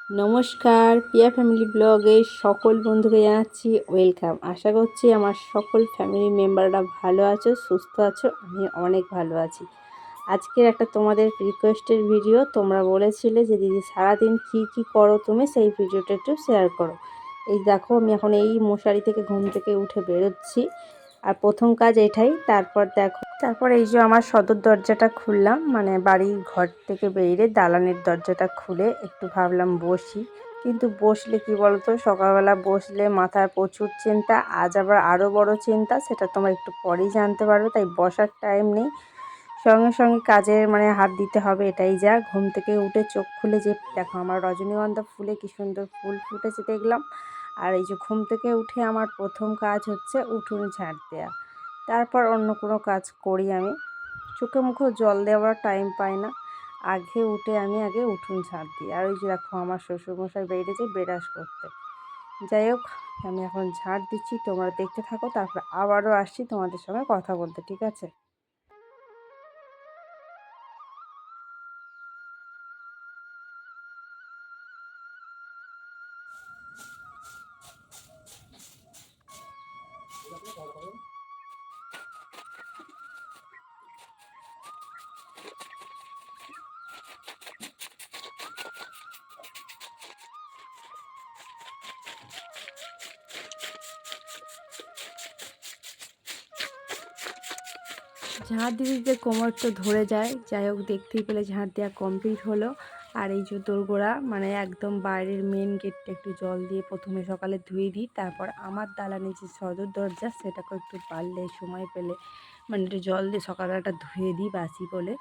নমস্কার, পিয়া ফ্যামিলি ব্লগে সকল বন্ধুকে জানাচ্ছি ওয়েলকাম। আশা করছি আমার সকল ফ্যামিলি মেম্বাররা ভালো আছো, সুস্থ আছো। আমি অনেক ভালো আছি। আজকের একটা তোমাদের রিকোয়েস্টের ভিডিও। তোমরা বলেছিলে যে দিদি সারাদিন কী করো তুমি, সেই ভিডিওটা একটু শেয়ার করো। এই দেখো, আমি এখন এই মশারি থেকে ঘুম থেকে উঠে বেরোচ্ছি, আর প্রথম কাজ এটাই। তারপর এই যে আমার সদর দরজাটা খুললাম, মানে বাড়ির ঘর থেকে বেরিয়ে দালানের দরজাটা খুলে একটু ভাবলাম বসি। কিন্তু বসলে কি বলতো, সকালবেলা বসলে মাথায় প্রচুর চিন্তা, আজ আবার আরও বড় চিন্তা, সেটা তোমরা একটু পরেই জানতে পারবে। তাই বসার টাইম নেই, সঙ্গে সঙ্গে কাজে হাত দিতে হবে, এটাই যা। ঘুম থেকে উঠে চোখ খুলে যে দেখো আমার রজনীগন্ধা ফুলে কি সুন্দর ফুল ফুটেছে দেখলাম। আর এই যে ঘুম থেকে উঠে আমার প্রথম কাজ হচ্ছে উঠোন ঝাড় দেওয়া। তারপর অন্য কোনো কাজ করি আমি। চোখে মুখে জল দেওয়ার টাইম পাই না, আগে উঠে আমি আগে উঠোন ঝাড় দিই। আর ওই যে দেখো আমার শ্বশুরমশাই বেরিয়েছে ব্রাশ করতে। যাই হোক, আমি এখন ঝাড় দিচ্ছি, তোমরা দেখতে থাকো। তারপর আবারও আসছি তোমাদের সঙ্গে কথা বলতে, ঠিক আছে? ঝাঁট দিতে দিতে কোমরটা ধরে যায়। যাই হোক, দেখতেই পেলে ঝাঁট দেওয়া কমপ্লিট হলো। আর এই যে দোরগোড়া, মানে একদম বাইরের মেন গেটটা একটু জল দিয়ে প্রথমে সকালে ধুয়ে দিই। তারপর আমার দালানে যে সদর দরজা, সেটাকে একটু পারলে সময় পেলে মানে একটু জল দিয়ে সকালবেলাটা ধুয়ে দিই বাসি বলে।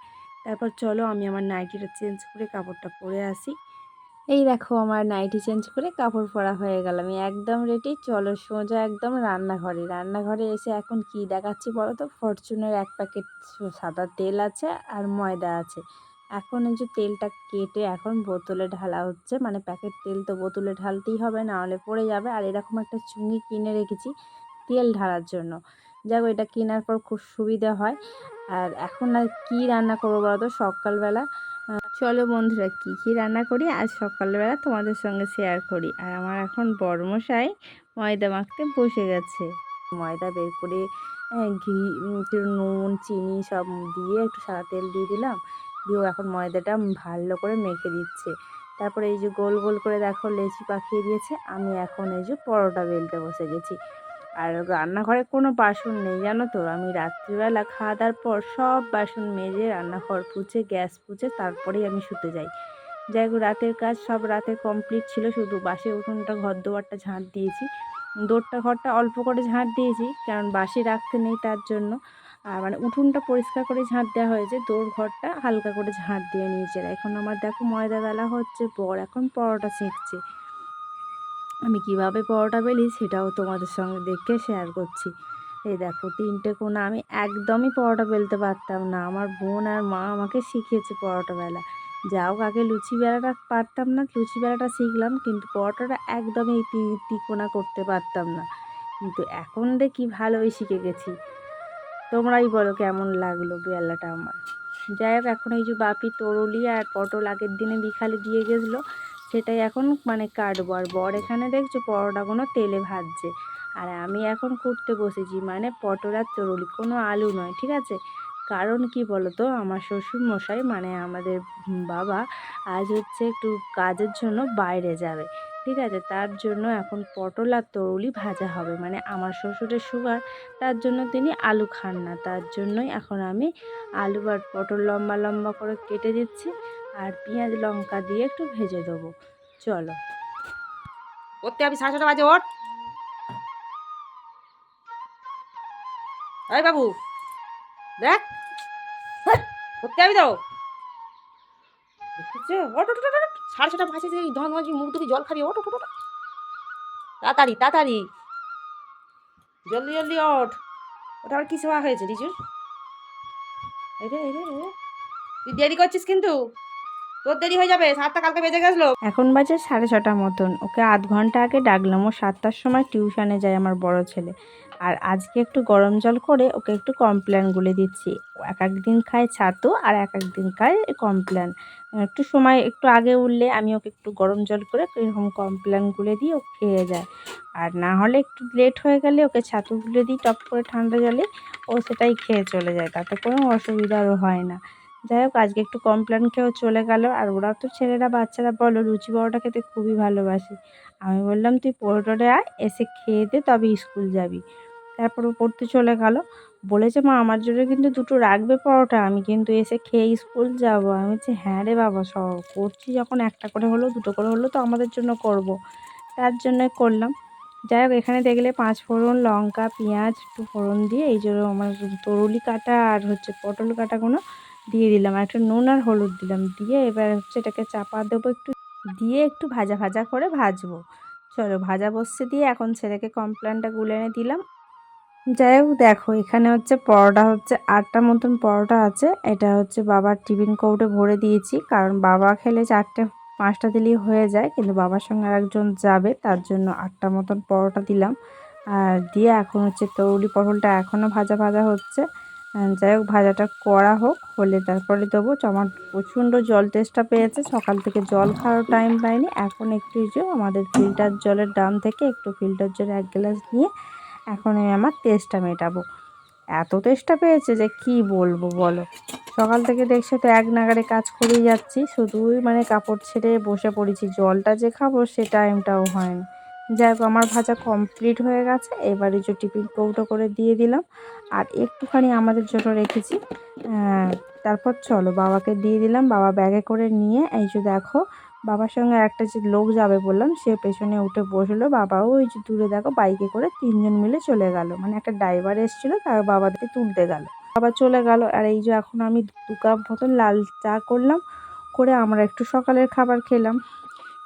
তারপর চলো আমি আমার নাইটিটা চেঞ্জ করে কাপড়টা পরে আসি। এই দেখো, আমার নাইটি চেঞ্জ করে কাপড় পরা হয়ে গেল, আমি একদম রেডি। চলো সোজা একদম রান্নাঘরে এসে এখন কি দেখাচ্ছি বলো তো। ফরচুনের এক প্যাকেট সাদা তেল আছে আর ময়দা আছে। এখন এই যে তেলটা কেটে এখন বোতলে ঢালা হচ্ছে, মানে প্যাকেট তেল তো বোতলে ঢালতেই হবে, না হলে পড়ে যাবে। আর এরকম একটা চুঙি কিনে রেখেছি তেল ঢালার জন্য। যাক, এটা কেনার পর খুব সুবিধা হয়। আর এখন আর কী রান্না করবো বলো তো সকালবেলা। চলো বন্ধুরা, কী রান্না করি আজ সকালবেলা তোমাদের সঙ্গে শেয়ার করি। আর আমার এখন বড়মশাই ময়দা মাখতে বসে গেছে। ময়দা বের করে ঘি, একটু নুন, চিনি সব দিয়ে একটু সাদা তেল দিয়ে দিলাম, দিয়েও এখন ময়দাটা ভালো করে মেখে দিচ্ছে। তারপরে এই যে গোল গোল করে দেখো লেচি পাকিয়ে দিয়েছে। আমি এখন এই যে পরোটা বেলতে বসে গেছি। আর রান্নাঘরে কোনো বাসন নেই জানো তো। আমি রাত্রিবেলা খাওয়া দাওয়ার পর সব বাসন মেজে রান্নাঘর পুছে গ্যাস পুছে তারপরেই আমি শুতে যাই। যাই হোক, রাতের কাজ সব রাতে কমপ্লিট ছিল, শুধু বাসি উঠোনটা ঘর দুয়ারটা ঝাঁট দিয়েছি। ঘরটা অল্প করে ঝাঁট দিয়েছি, কারণ বাসি রাখতে নেই তার জন্য। আর মানে উঠোনটা পরিষ্কার করে ঝাঁট দেওয়া হয়েছে, ঘরটা হালকা করে ঝাঁট দিয়ে নিয়েছে। এখন আমার দেখো ময়দা বেলা হচ্ছে, বর এখন পরোটা সেঁকছে। আমি কিভাবে পরোটা বেলি সেটাও তোমাদের সঙ্গে দেখে শেয়ার করছি। এই দেখো 3টে কোণা, আমি একদমই পরোটা বেলতে পারতাম না, আমার বোন আর মা আমাকে শিখিয়েছে পরোটা বেলা। যাও, আগে লুচি বেলাটা পারতাম না, লুচি বেলাটা শিখলাম, কিন্তু পরোটাটা একদমই এই তিকোনা করতে পারতাম না। কিন্তু এখন দেখি ভালোই শিখে গেছি। তোমরাই বলো কেমন লাগলো বেলাটা আমার। যাই হোক, এখন এই যে বাপি তরুলি আর পটল আগের দিনে বিকালে দিয়ে গেছিলো, সেটাই এখন মানে কাটবো। আর বর এখানে দেখছো পরোটাগুলো তেলে ভাজছে, আর আমি এখন কুটতে বসেছি, মানে পটল আর তরুলি, কোনো আলু নয়, ঠিক আছে? কারণ কি বলো তো, আমার শ্বশুর মশাই মানে আমাদের বাবা আজ হচ্ছে একটু কাজের জন্য বাইরে যাবে, ঠিক আছে? তার জন্য এখন পটল আর তরুলি ভাজা হবে। মানে আমার শ্বশুরের সুগার, তার জন্য তিনি আলু খান না, তার জন্যই এখন আমি আলু আর পটল লম্বা লম্বা করে কেটে দিচ্ছি, আর পেঁয়াজ লঙ্কা দিয়ে একটু ভেজে দেবো। চলো, করতে হবে 6:30 বাজে। ওঠ এই বাবু, দেখ করতে হবে তো। দেখছো, ওঠ ওঠ ওঠ ওঠ। 6:30 বাজে, যে ধন মুখ ধুবি জল খাবি। ওঠ ওঠ ওঠ, তাড়াতাড়ি তাড়াতাড়ি, জলদি জলদি ওঠ। ওটা আবার কি সেবা হয়েছে রিজুর? এই রে তুই দেরি করছিস কিন্তু। তোর দেরি হয়ে যাবে, 7টা কালকে বেজে গেছিলো। এখন বাজে 6:30 মতন। ওকে আধ ঘন্টা আগে ডাকলাম। ও 7টার সময় টিউশনে যায় আমার বড় ছেলে। আর আজকে একটু গরম জল করে ওকে একটু কমপ্ল্যান গুলে দিচ্ছি। ও এক একদিন খায় ছাতু আর এক একদিন খায় কমপ্ল্যান। একটু সময় একটু আগে উঠলে আমি ওকে একটু গরম জল করে এরকম কমপ্ল্যান গুলে দিই, ও খেয়ে যায়। আর না হলে একটু লেট হয়ে গেলে ওকে ছাতু গুলে দিই টপ করে ঠান্ডা জলে, ও সেটাই খেয়ে চলে যায়, তাতে কোনো অসুবিধারও হয় না। যাই হোক আজকে একটু কমপ্ল্যান খেয়েও চলে গেল। আর ওরা তো ছেলেরা বাচ্চারা বলো লুচি পরোটা খেতে খুবই ভালোবাসে। আমি বললাম তুই পরোটাটা আয়, এসে খেয়ে দে তবে স্কুল যাবি। তারপর ও পড়তে চলে গেল। বলেছে মা আমার জন্য কিন্তু দুটো রাখবে পরোটা, আমি কিন্তু এসে খেয়ে স্কুল যাব। আমি বলছি হ্যাঁ রে বাবা, সব করছি যখন একটা করে হলেও দুটো করে হলেও তো আমাদের জন্য করব, তার জন্যই করলাম। যাই হোক এখানে দেখলে 5 ফোড়ন, লঙ্কা, পেঁয়াজ একটু ফোড়ন দিয়ে এই যে আমার তরুলি কাটা আর হচ্ছে পটল কাটাগুলো দিয়ে দিলাম, আর একটু নুন আর হলুদ দিলাম, দিয়ে এবার হচ্ছে এটাকে চাপা দেবো, একটু দিয়ে একটু ভাজা ভাজা করে ভাজবো। চলো ভাজা বসছে দিয়ে এখন ছেলেকে কমপ্ল্যানটা গুলে এনে দিলাম। যাই হোক দেখো এখানে হচ্ছে পরোটা হচ্ছে 8টা মতন পরোটা আছে। এটা হচ্ছে বাবার টিফিন কৌটো ভরে দিয়েছি, কারণ বাবা খেলে 4টে 5টা দিলেই হয়ে যায়, কিন্তু বাবার সঙ্গে আরেকজন যাবে, তার জন্য 8টা মতন পরোটা দিলাম। আর দিয়ে এখন হচ্ছে তরুলি পটলটা এখনও ভাজা ভাজা হচ্ছে। যাই হোক ভাজাটা করা হোক, হলে তারপরে দেবো। আমার প্রচণ্ড জল তেষ্টা পেয়েছে, সকাল থেকে জল খাওয়ার টাইম পাইনি। এখন একটু এই যে আমাদের ফিল্টার জলের ড্রাম থেকে একটু ফিল্টার জল 1 গ্লাস নিয়ে এখন আমি আমার তেষ্টা মেটাবো। এত তেষ্টা পেয়েছে যে কি বলবো বলো। সকাল থেকে দেখছো তো এক নাগাড়ে কাজ করেই যাচ্ছি, শুধুই মানে কাপড় ছেড়ে বসে পড়েছি, জলটা যে খাবো সে টাইমটাও হয়নি। যাই হোক আমার ভাজা কমপ্লিট হয়ে গেছে। এবারে যে টিফিন কৌটো করে দিয়ে দিলাম, আর একটুখানি আমাদের জন্য রেখেছি। তারপর চলো বাবাকে দিয়ে দিলাম। বাবা ব্যাগে করে নিয়ে এই যে দেখো বাবার সঙ্গে একটা যে লোক যাবে বললাম সে পেছনে উঠে বসলো। বাবাও ওই যে দূরে দেখো বাইকে করে 3জন মিলে চলে গেল, মানে একটা ড্রাইভার এসেছিলো তার বাবাদেরকে তুলতে গেল, বাবা চলে গেল। আর এই যে এখন আমি 2 কাপ মতন লাল চা করলাম, করে আমরা একটু সকালের খাবার খেলাম।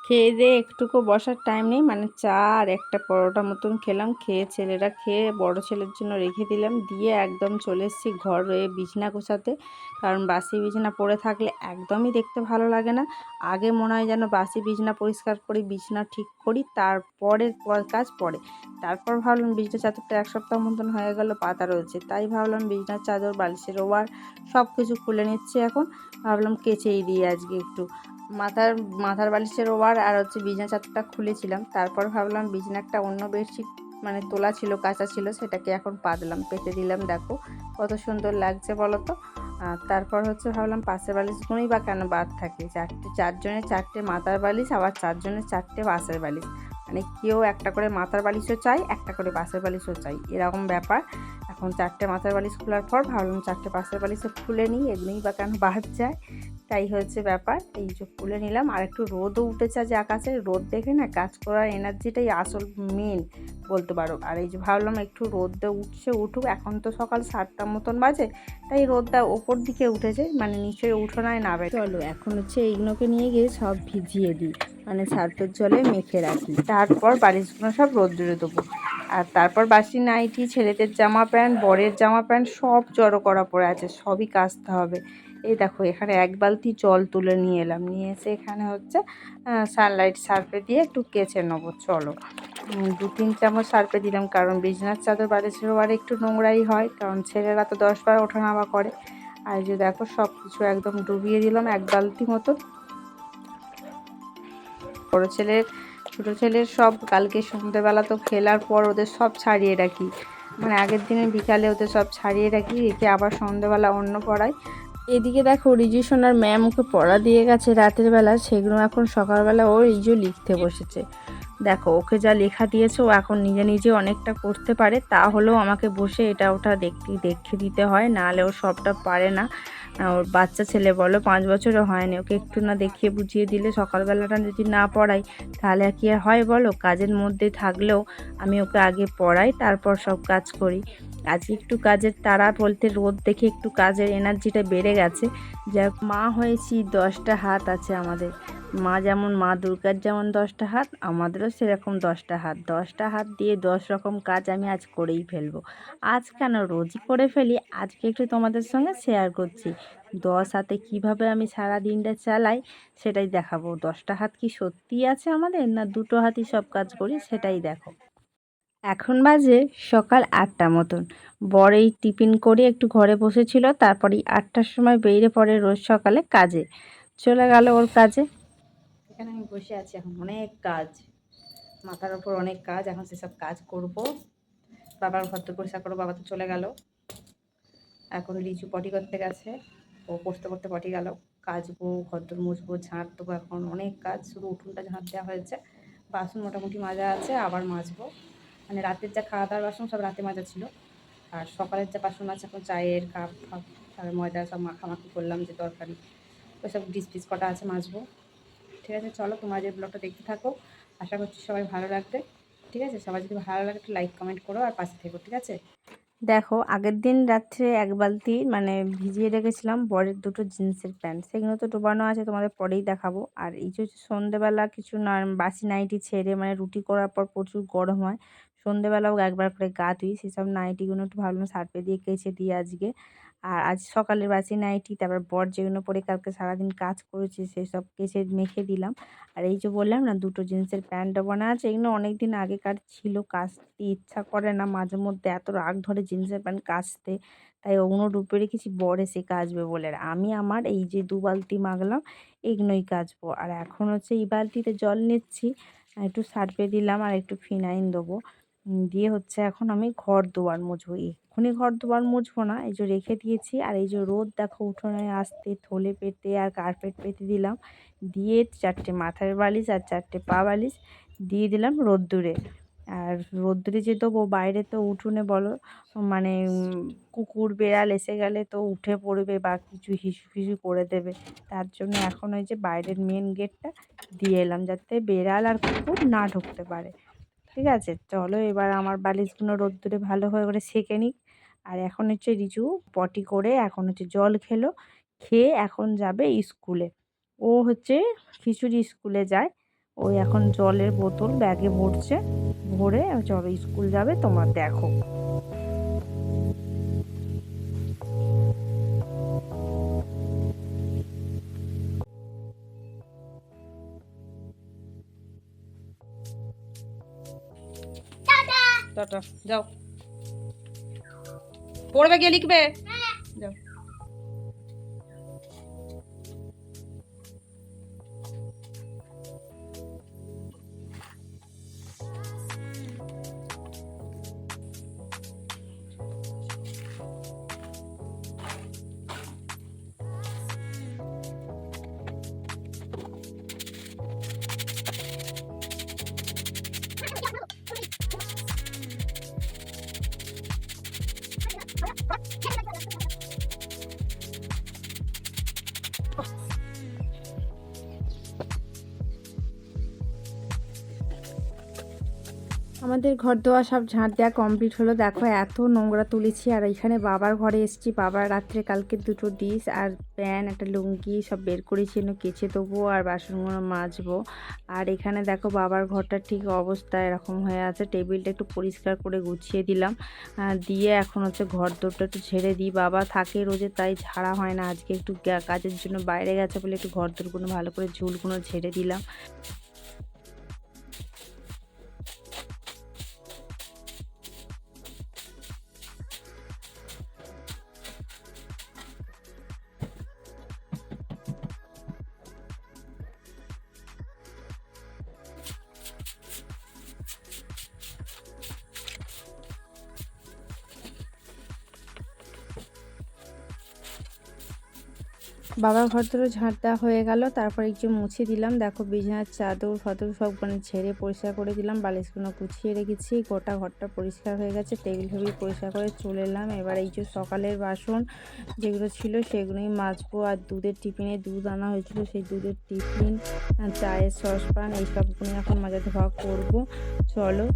খেয়ে দিয়ে একটুকু বসার টাইম নেই, মানে চা আর একটা পরোটা মতন খেলাম। খেয়ে ছেলেরা খেয়ে বড় ছেলের জন্য রেখে দিলাম, দিয়ে একদম চলে এসেছি ঘরে বিছানা গোছাতে, কারণ বাসি বিছানা পড়ে থাকলে একদমই দেখতে ভালো লাগে না। আগে মনে হয় যেন বাসি বিছানা পরিষ্কার করি, বিছানা ঠিক করি, তারপরের কাজ পড়ে। তারপর ভাবলাম বিছানার চাদরটা 1 সপ্তাহ মতন হয়ে গেল পাতা রয়েছে, তাই ভাবলাম বিছানার চাদর বালিশের ওভার সব কিছু খুলে নিচ্ছি। এখন ভাবলাম কেচেই দিই আজকে একটু। মাথার বালিশের ওভার আর হচ্ছে বিছানা চাদরটা খুলেছিলাম, তারপর ভাবলাম বিছানা একটা অন্য বেডশিট মানে তোলা ছিল, কাঁচা ছিল, সেটাকে এখন পাতলাম, পেতে দিলাম। দেখো কত সুন্দর লাগছে বলো তো। তারপর হচ্ছে ভাবলাম পাশের বালিশগুলোই বা কেন বাদ থাকে, 4জনের 4টে মাথার বালিশ, আবার 4জনের 4টে বাসের বালিশ, মানে কেউ একটা করে মাথার বালিশও চাই, একটা করে বাসের বালিশও চাই, এরকম ব্যাপার। এখন 4টে মাথার বালিশ খোলার পর ভাবলাম 4টে বাসের বালিশও খুলে নিই, এগুলোই বা কেন বাদ যায়, তাই হচ্ছে ব্যাপার। এই যে খুলে নিলাম। আর একটু রোদও উঠেছে যে আকাশে, রোদ দেখে না কাজ করার এনার্জিটাই আসল মেন বলতে পারো। আর এই যে ভাবলাম একটু রোদটা উঠুক, এখন তো সকাল 7টা মতন বাজে, তাই রোদটা ওপর দিকে উঠেছে, মানে নিচে উঠোনায় নাবে। চলো এখন হচ্ছে এইগুলোকে নিয়ে গিয়ে সব ভিজিয়ে দিই, মানে সার্ফের জলে মেখে রাখি, তারপর বালিশগুলো সব রোদ্দুরে দেবো। আর তারপর বাসি নাইটি, ছেলেদের জামা প্যান্ট, বরের জামা প্যান্ট সব জড়ো করা পড়ে আছে, সবই কাচতে হবে। এই দেখো এখানে 1 বালতি জল তুলে নিয়ে এলাম, নিয়ে এসে এখানে হচ্ছে সানলাইট সার্ফে দিয়ে একটু কেচে নেবো। চলো 2-3 চামচ সার্ফে দিলাম, কারণ বিছানার চাদর বালিশের ওপরে একটু নোংরাই হয়, কারণ ছেলেরা তো 10 বার ওঠানামা করে। আর যে দেখো সব কিছু একদম ডুবিয়ে দিলাম 1 বালতি মতো। বড় ছেলের ছোটো ছেলের সব কালকে সন্ধ্যেবেলা তো খেলার পর ওদের সব ছাড়িয়ে রাখি, মানে আগের দিনে বিকালে ওদের সব ছাড়িয়ে রাখি, রেখে আবার সন্ধ্যেবেলা অন্য পড়াই। এদিকে দেখো রিজু সোনার ম্যাম ওকে পড়া দিয়ে গেছে রাতের বেলা, সেগুলো এখন সকালবেলা ও রিজু লিখতে বসেছে। দেখো ওকে যা লেখা দিয়েছে ও এখন নিজে নিজে অনেকটা করতে পারে, তা হলেও আমাকে বসে এটা ওটা দেখে দিতে হয়, নাহলে ও সবটা পারে না। ওর বাচ্চা ছেলে বলো, 5 বছরও হয়নি, ওকে একটু না দেখিয়ে বুঝিয়ে দিলে সকালবেলাটা যদি না পড়াই তাহলে আর কি আর হয় বলো। কাজের মধ্যে থাকলেও আমি ওকে আগে পড়াই, তারপর সব কাজ করি। আজকে একটু কাজের তাড়া বলতে রোদ দেখে একটু কাজের এনার্জিটা বেড়ে গেছে। যা মা হয়েছি 10টা হাত আছে আমাদের, মা যেমন মা দুর্গার যেমন 10টা হাত, আমাদেরও সেরকম 10টা হাত। 10টা হাত দিয়ে 10 রকম কাজ আমি আজ করেই ফেলবো। আজ কেন, রোজই করে ফেলি, আজকে একটু তোমাদের সঙ্গে শেয়ার করছি। 10 হাতে কিভাবে আমি সারা দিনটা চালাই সেটাই দেখাবো। 10টা হাত কি সত্যিই আছে আমাদের, না দুটো হাতই সব কাজ করি সেটাই দেখো। এখন বাজে সকাল 8টা মতন। বর এই টিফিন করে একটু ঘরে বসেছিল, তারপরে 8টার সময় বেরিয়ে পড়ে রোজ সকালে কাজে। চলে গেল ওর কাজে। এখানে আমি বসে আছি, এখন অনেক কাজ, মাথার ওপর অনেক কাজ, এখন সেসব কাজ করব। বাবার ঘর তো পরিষ্কার করবো, বাবা তো চলে গেল। এখন লিচু পটি করতে গেছে, ও পড়তে পড়তে পটি গেল। কাচবো, ঘরদোর মুছবো, ঝাঁট দেবো, এখন অনেক কাজ। শুধু উঠোনটা ঝাঁট দেওয়া হয়েছে, বাসন মোটামুটি মাজা আছে, আবার মাজবো। মানে রাতের যা খাওয়া দাওয়ার বাসন সব রাতে মাজা ছিল, আর সকালের যা বাসন আছে এখন চায়ের কাপ ফাপ, তারপরে ময়দা সব মাখামাখি করলাম, যে তরকারি ওইসব ডিস পিস কটা আছে মাজবো। ঠিক আছে, চলো তোমরা যে ব্লগটা দেখতে থাকো, আশা করছি সবাই ভালো লাগবে। ঠিক আছে, সবাই যদি ভালো লাগে একটু লাইক কমেন্ট করো আর পাশে থেকো। ঠিক আছে, দেখো আগের দিন রাত্রে 1 বালতি মানে ভিজিয়ে রেখেছিলাম বরের দুটো জিন্সের প্যান্ট, সেগুলো তো ডোবানো আছে, তোমাদের পরেই দেখাবো। আর এই যে সন্ধেবেলা কিছু না বাসি নাইটি ছেড়ে, মানে রুটি করার পর প্রচুর গরম হয়, সন্ধেবেলাও একবার করে গা ধুই, সেসব নাইটিগুলো একটু ভালো সার্ফে দিয়ে কেচে দিই আজকে। আর আজ সকালের বাসি নাইটি, তারপর বর যেগুলো পরে কালকে সারাদিন কাজ করেছি সেই সব কেচে মেখে দিলাম। আর এই যে বললাম না দুটো জিন্সের প্যান্ট ডোবানো আছে, এগুলো অনেক দিন আগেকার ছিল, কাচতে ইচ্ছা করে না, মাঝে মধ্যে এত রাগ ধরে জিন্সের প্যান্ট কাচতে, তাই ওগুলো ডুবে রেখেছি, বর এসে কাচবে বলে। আর আমি আমার এই যে 2 বালতি মাগলাম এগুলোই কাচবো। আর এখন হচ্ছে এই বালতিতে জল নিচ্ছি, একটু সার্ফে দিলাম আর একটু ফিনাইল দেবো, দিয়ে হচ্ছে এখন আমি ঘর দুয়ার মুছবো। এক্ষুনি ঘর দুয়ার মুছবো না, এই যে রেখে দিয়েছি। আর এই যে রোদ দেখো, উঠোনে আসতে থলে পেতে আর কার্পেট পেতে দিলাম, দিয়ে 4টে মাথার বালিশ আর 4টে পা বালিশ দিয়ে দিলাম রোদ্দুরে। আর রোদ্দুরে যে দেবো, বাইরে তো উঠোনে বলো মানে কুকুর বেড়াল এসে গেলে তো উঠে পড়বে বা কিছু হিসু ফিসু করে দেবে, তার জন্য এখন ওই যে বাইরের মেন গেটটা দিয়ে এলাম, যাতে বেড়াল আর কুকুর না ঢুকতে পারে। ঠিক আছে, চলো এবার আমার বালিশগুলো রোদ্দুরে ভালো করে সেঁকে নিক। আর এখন হচ্ছে রিজু পটি করে এখন হচ্ছে জল খেলো, খেয়ে এখন যাবে স্কুলে। ও হচ্ছে খিচুড়ি স্কুলে যায়, ওই এখন জলের বোতল ব্যাগে ভরছে, ভরে চলো স্কুল যাবে, তোমরা দেখো। টাটা, যাও, পড়বে গিয়ে লিখবে, যাও। আমাদের ঘর দোয়া সব ঝাঁট দেওয়া কমপ্লিট হলো। দেখো এত নোংরা তুলেছি। আর এখানে বাবার ঘরে এসেছি, বাবার রাত্রে কালকে দুটো ডিশ আর প্যান একটা লুঙ্গি সব বের করেছি, কেচে দেবো আর বাসনগুলো মাজবো। আর এখানে দেখো বাবার ঘরটা ঠিক অবস্থা এরকম হয়ে আছে, টেবিলটা একটু পরিষ্কার করে গুছিয়ে দিলাম, দিয়ে এখন হচ্ছে ঘর দোরটা একটু ঝেড়ে দিই। বাবা থাকে রোজে, তাই ঝাড়া হয় না, আজকে একটু কাজের জন্য বাইরে গেছে বলে একটু ঘর দোরগুলো ভালো করে ঝুলগুলো ঝেড়ে দিলাম। বাবার ঘর ধরে ঝাঁট দেওয়া হয়ে গেল, তারপর একটু মুছে দিলাম। দেখো বিছানার চাদর ফাদর সব মানে ঝেড়ে পরিষ্কার করে দিলাম, বালিশগুলো গুছিয়ে রেখেছি, গোটা ঘরটা পরিষ্কার হয়ে গেছে, টেবিল ফেবিল পরিষ্কার করে চলে এলাম। এবার এই যে সকালের বাসন যেগুলো ছিল সেগুলোই মাজবো। আর দুধের টিফিনে দুধ আনা হয়েছিল, সেই দুধের টিফিন, চায়ের সসপ্যান, এই সবগুলো এখন মাজা ধোয়া করবো। চলো।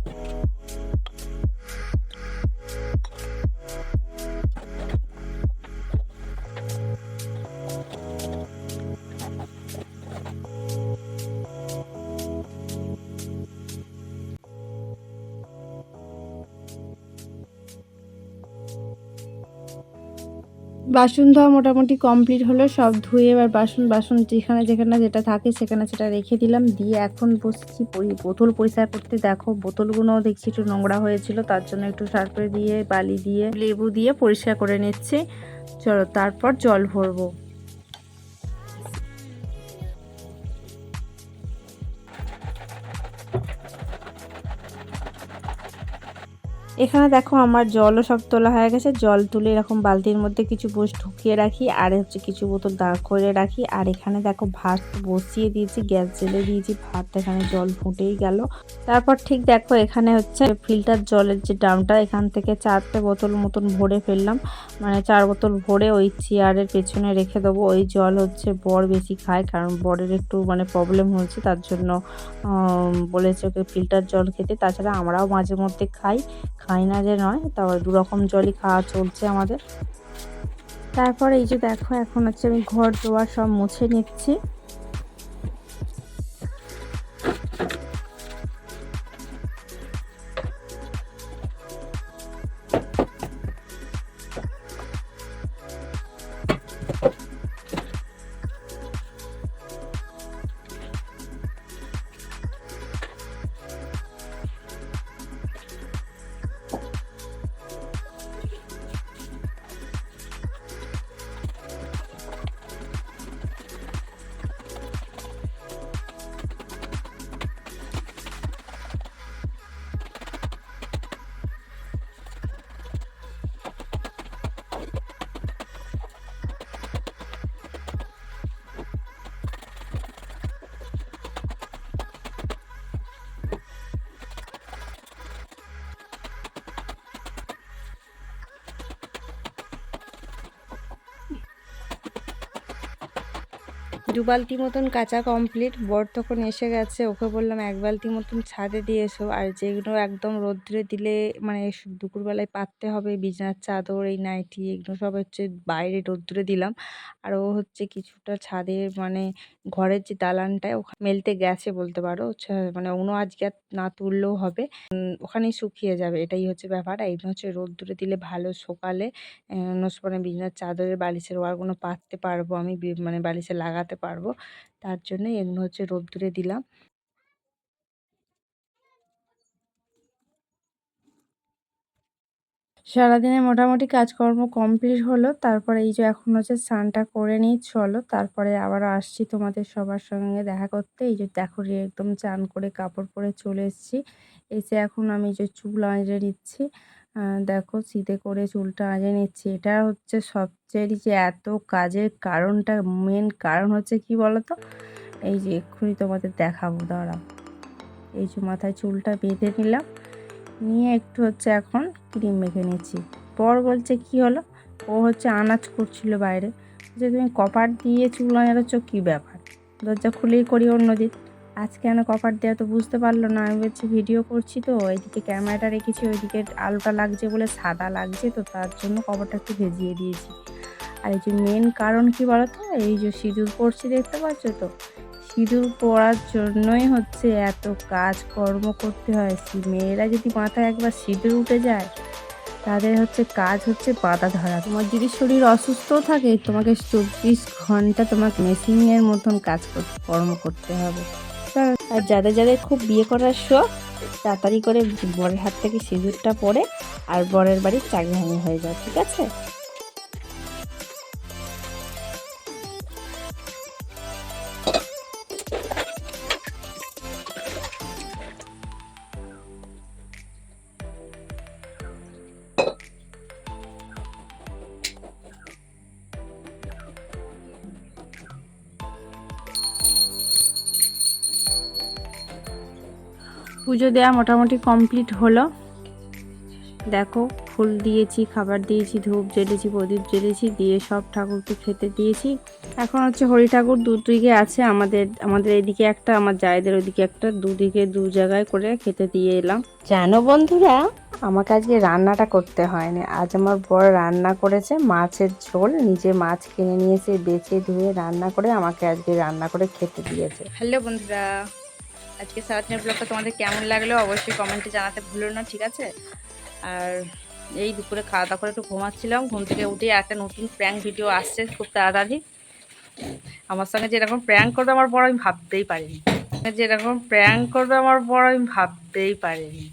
বাসন ধোয়া মোটামুটি কমপ্লিট হলো, সব ধুয়ে এবার বাসন বাসন যেখানে যেখানে যেটা থাকে সেখানে সেটা রেখে দিলাম, দিয়ে এখন বসছি বোতল পরিষ্কার করতে। দেখো বোতলগুলোও দেখছি একটু নোংরা হয়েছিল, তার জন্য একটু সার্ফে দিয়ে বালি দিয়ে লেবু দিয়ে পরিষ্কার করে নিচ্ছি। চলো তারপর জল ভরবো। এখানে দেখো আমার জলও সব তোলা হয়ে গেছে। জল তুলে এরকম বালতির মধ্যে কিছু বোস ঢুকিয়ে রাখি, আর হচ্ছে কিছু বোতল দাঁড় করে রাখি। আর এখানে দেখো ভাত বসিয়ে দিয়েছি, গ্যাস জ্বেলে দিয়েছি, ভাত এখানে জল ফুটেই গেল। তারপর ঠিক দেখো এখানে হচ্ছে ফিল্টার জলের যে ড্রামটা, এখান থেকে 4টে বোতল মতন ভরে ফেললাম, মানে 4 বোতল ভরে ওই চেয়ারের পেছনে রেখে দেবো। ওই জল হচ্ছে বর বেশি খায়, কারণ বরের একটু মানে প্রবলেম হয়েছে, তার জন্য বলেছে ওকে ফিল্টার জল খেতে। তাছাড়া আমরাও মাঝে মধ্যে খাই না যে নয়, তবে 2 রকম জলই খাওয়া চলছে আমাদের। তারপর এই যে দেখো এখন হচ্ছে আমি ঘর দুয়ার সব মুছে নিচ্ছি। দু বালতি মতন কাঁচা কমপ্লিট। বর তখন এসে গেছে, ওকে বললাম 1 বালতি মতন ছাদে দিয়ে এসো। আর যেগুলো একদম রোদ্রে দিলে মানে দুপুরবেলায় পাততে হবে, বিছানার চাদর, এই নাইটি, এগুলো সব হচ্ছে বাইরে রোদ্রে দিলাম। আর ও হচ্ছে কিছুটা ছাদের মানে ঘরের যে দালানটায় ওখানে মেলতে গেছে বলতে পারো, মানে অন্য আজকে আর না তুললেও হবে, ওখানেই শুকিয়ে যাবে, এটাই হচ্ছে ব্যাপার। এইগুলো হচ্ছে রোদ্দুরে দিলে ভালো সকালে মানে বিছানার চাদরের বালিশের ওয়ারগুলো পাততে পারবো আমি, মানে বালিশে লাগাতে পারবো। তার জন্য এগুলো হচ্ছে রোদ্দুরে দিলাম। সারাদিনে মোটামুটি কাজকর্ম কমপ্লিট হলো। তারপরে এই যে এখন হচ্ছে স্নানটা করে নিই, চলো তারপরে আবারও আসছি তোমাদের সবার সঙ্গে দেখা করতে। এই যে দেখো একদম চান করে কাপড় পরে চলে এসেছি। এসে এখন আমি যে চুল আঁচড়ে নিচ্ছি, দেখো শীতে করে চুলটা আঁচড়ে নিচ্ছি। এটা হচ্ছে সবচেয়ে যে এত কাজের কারণটা, মেন কারণ হচ্ছে কি বলতো, এই যে এক্ষুনি তোমাদের দেখাবো, দাঁড়াও। এই যে মাথায় চুলটা বেঁধে নিলাম, নিয়ে একটু হচ্ছে এখন ক্রিম মেখে নিচ্ছি। বর বলছে কি হলো, ও হচ্ছে আনাজ করছিল বাইরে, যে তুমি কপার দিয়ে চুল আঁচড়াচ্ছ, কী ব্যাপার, দরজা খুলেই করি অন্যদিন, আজ কেন কপার দেওয়া তো বুঝতে পারলো না। আমি বলছি ভিডিও করছি তো, এইদিকে ক্যামেরাটা রেখেছি, ওইদিকে আলোটা লাগছে বলে সাদা লাগছে, তো তার জন্য কপারটা একটু ভেজিয়ে দিয়েছি। আর এই যে মেন কারণ কি বলতো, এই যে সিঁদুর পরছি দেখতে পাচ্ছ তো, সিঁদুর পরার জন্যই হচ্ছে এত কাজকর্ম করতে হয়। মেয়েরা যদি মাথায় একবার সিঁদুর উঠে যায়, তাদের হচ্ছে কাজ হচ্ছে বাধা ধরা। তোমার যদি শরীর অসুস্থও থাকে, তোমাকে 24 ঘন্টা তোমাকে মেশিনের মতন কর্ম করতে হবে। আর যাদের যাদের খুব বিয়ে করার শখ, তাড়াতাড়ি করে বরের হাত থেকে সিঁদুরটা পরে আর বরের বাড়ির চাকরি হয়ে যায়, ঠিক আছে। পুজো দেওয়া মোটামুটি কমপ্লিট হলো। দেখো ফুল দিয়েছি, খাবার দিয়েছি, ধূপ জ্বেলেছি, প্রদীপ জ্বেলেছি, দিয়ে সব ঠাকুরকে খেতে দিয়েছি। এখন হচ্ছে হরি ঠাকুর দুদিকে আছে, আমাদের এইদিকে একটা, আমার জায়েদের ওইদিকে একটা, দুদিকে দু জায়গায় করে খেতে দিয়ে এলাম। জানো বন্ধুরা, আমাকে আজকে রান্নাটা করতে হয়নি, আজ আমার বর রান্না করেছে মাছের ঝোল, নিজে মাছ কিনে নিয়ে এসে বেছে ধুয়ে রান্না করে আমাকে আজকে রান্না করে খেতে দিয়েছে। হ্যালো বন্ধুরা, আজকে সারাদিনের ব্লগটা তোমাদের কেমন লাগলো অবশ্যই কমেন্টে জানাতে ভুলো না, ঠিক আছে। আর এই দুপুরে খাওয়া দাওয়া করে একটু ঘুমাচ্ছিলাম, ঘুম থেকে উঠে একটা নতুন প্র্যাঙ্ক ভিডিও আসছে খুব তাড়াতাড়ি। আমার সঙ্গে যেরকম প্র্যাঙ্ক করবে আমার বড় আমি ভাবতেই পারিনি, যেরকম প্র্যাঙ্ক করবে আমার বড় আমি ভাবতেই পারিনি।